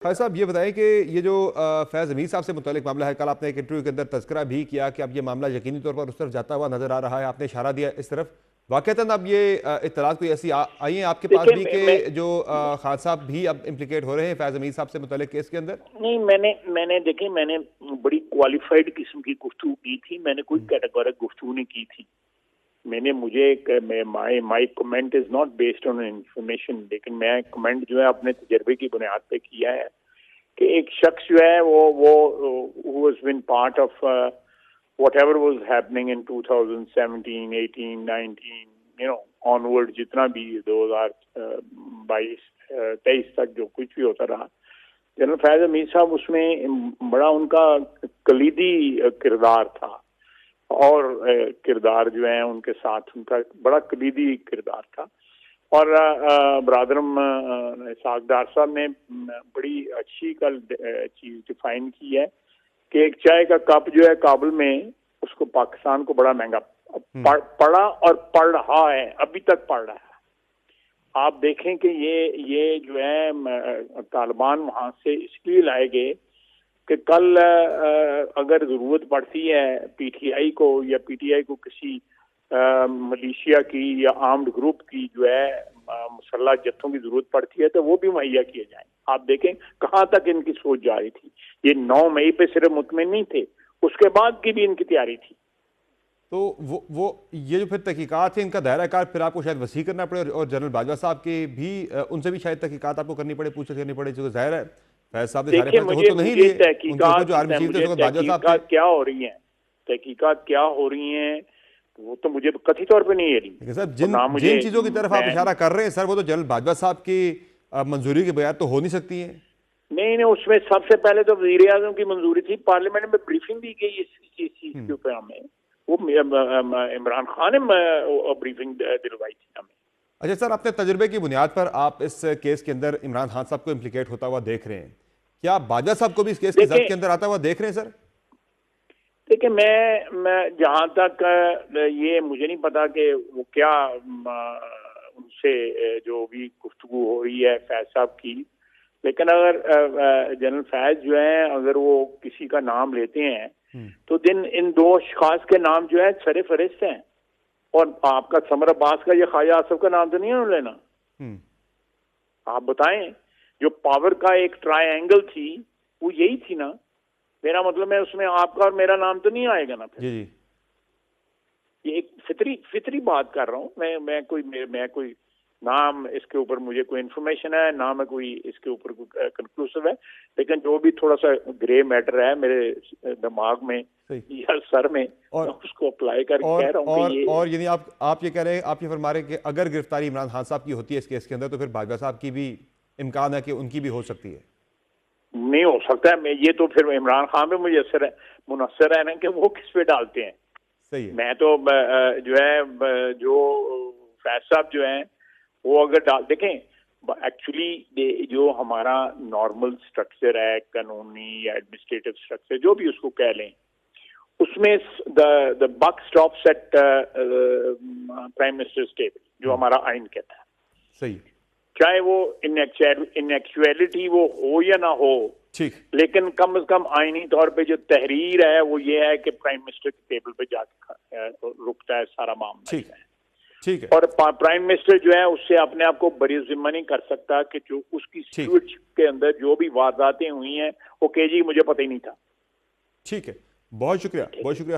भाई साहब ये बताएं कि ये जो फैज़ अमीर साहब से मुतालिक मामला है, कल आपने एक इंटरव्यू के अंदर तज़किरा भी किया कि अब ये मामला यकीनी तौर पर उस तरफ जाता हुआ नजर आ रहा है, आपने इशारा दिया इस तरफ। वाक़तन अब ये इत्तलात कोई ऐसी आई हैं आपके पास भी देखिए कि मैं जो खान साहब भी अब इम्प्लिकेट हो रहे हैं फैज़ अमीर साहब से मुतालिक केस के अंदर? नहीं मैंने बड़ी क्वालिफाइड किस्म की गुफ्तगू की थी। मैंने कोई कैटेगोरिक गुफ्तगू नहीं की थी। मैंने मुझे my comment is not based on information, लेकिन मैं कमेंट जो है अपने तजर्बे की बुनियाद पे किया है कि एक शख्स जो है वो who has been part of whatever was happening in 2017, 18, 19, onward, जितना भी 2022, 23 तक जो कुछ भी होता रहा, जनरल फैज अमीर साहब उसमें बड़ा उनका कलीदी किरदार था। और किरदार जो है उनके साथ उनका बड़ा कलीदी किरदार था। और बरादरम सागदार साहब ने बड़ी अच्छी कल चीज डिफाइन की है कि एक चाय का कप जो है काबुल में, उसको पाकिस्तान को बड़ा महंगा पड़ा और पड़ रहा है, अभी तक पड़ रहा है। आप देखें कि ये जो है तालिबान वहां से इसलिए लाए गए कि कल अगर जरूरत पड़ती है पीटीआई को या पीटीआई को किसी मलेशिया की या आर्म्ड ग्रुप की जो है मुसल्लह जत्थों की जरूरत पड़ती है तो वो भी मुहैया किए जाए। आप देखें कहाँ तक इनकी सोच जा रही थी। ये 9 मई पे सिर्फ मुतमिन नहीं थे, उसके बाद की भी इनकी तैयारी थी। तो वो ये जो फिर तहकीकात है इनका दायरा कार फिर आपको शायद वसी करना पड़े, और जनरल बाजवा साहब के भी उनसे भी शायद तहकीकात आपको करनी पड़े, पूछताछ करनी पड़े, जो जाहिर है फैज साहब ने सारे फैसले तो नहीं लिए, उनके ऊपर जो आर्मी चीफ थे बाजवा साहब क्या हो रही है, तहकीकात क्या हो रही हैं, वो तो मुझे कथित तौर पे नहीं है रही। सर जिन चीजों की तरफ आप इशारा कर रहे हैं सर, वो तो जनरल बाजवा साहब की मंजूरी के बगैर तो हो नहीं सकती है। नहीं, उसमें सबसे पहले तो वज़ीर आज़म की मंजूरी थी। पार्लियामेंट में ब्रीफिंग दी गई इस चीज के ऊपर हमें, वो इमरान खान ने ब्रीफिंग दिलवाई थी हमें। अच्छा सर, अपने तजुर्बे की बुनियाद पर आप इस केस के अंदर इमरान खान साहब को इम्प्लीकेट होता हुआ देख रहे हैं, क्या आप बाजवा साहब को भी इस केस की जद के अंदर आता हुआ देख रहे हैं सर? देखिए मैं जहां तक ये मुझे नहीं पता कि वो क्या उनसे जो भी गुफ्तगू हो रही है फैज साहब की, लेकिन अगर जनरल फैज जो है अगर वो किसी का नाम लेते हैं तो इन 2 अशखास के नाम जो है सरे फहरिस्त हैं। और आपका समर अब्बास का या ख्वाजा आसिफ का नाम तो नहीं है लेना। आप बताएं, जो पावर का एक ट्रायंगल थी वो यही थी ना। मेरा मतलब है उसमें आपका और मेरा नाम तो नहीं आएगा ना फिर। जी। ये एक फितरी बात कर रहा हूँ मैं कोई नाम इसके ऊपर मुझे कोई इन्फॉर्मेशन है ना, मैं कोई इसके ऊपर कंक्लूसिव है, लेकिन जो भी थोड़ा सा ग्रे मैटर है मेरे दिमाग में या सर में, और उसको अप्लाई करके कह रहा हूँ कि ये। और यानी आप ये कह रहे हैं, आप ये फरमा रहे हैं कि अगर गिरफ्तारी इमरान खान साहब की होती है इस केस के अंदर तो फिर बाजवा साहब की भी इम्कान है कि उनकी भी हो सकती है? नहीं हो सकता है। ये तो फिर इमरान खान पे मुझे मुनसर है ना कि वो किस पे डालते हैं। सही है। मैं तो जो है जो फैज साहब जो है वो अगर देखें, एक्चुअली जो हमारा नॉर्मल स्ट्रक्चर है, कानूनी या एडमिनिस्ट्रेटिव स्ट्रक्चर जो भी उसको कह लें, उसमें the buck stops at prime minister's table, जो हमारा आइन कहता है। सही। चाहे वो इनएक्चुअलिटी वो हो या ना हो, ठीक, लेकिन कम से कम आईनी तौर पे जो तहरीर है वो ये है कि प्राइम मिनिस्टर के टेबल पे जाकर रुकता है सारा मामला। ठीक है। और प्राइम मिनिस्टर जो है उससे अपने आप को बरी जिम्मा नहीं कर सकता कि जो उसकी स्टूवर्डशिप के अंदर जो भी वारदातें हुई हैं वो जी मुझे पता ही नहीं था। ठीक है, बहुत शुक्रिया।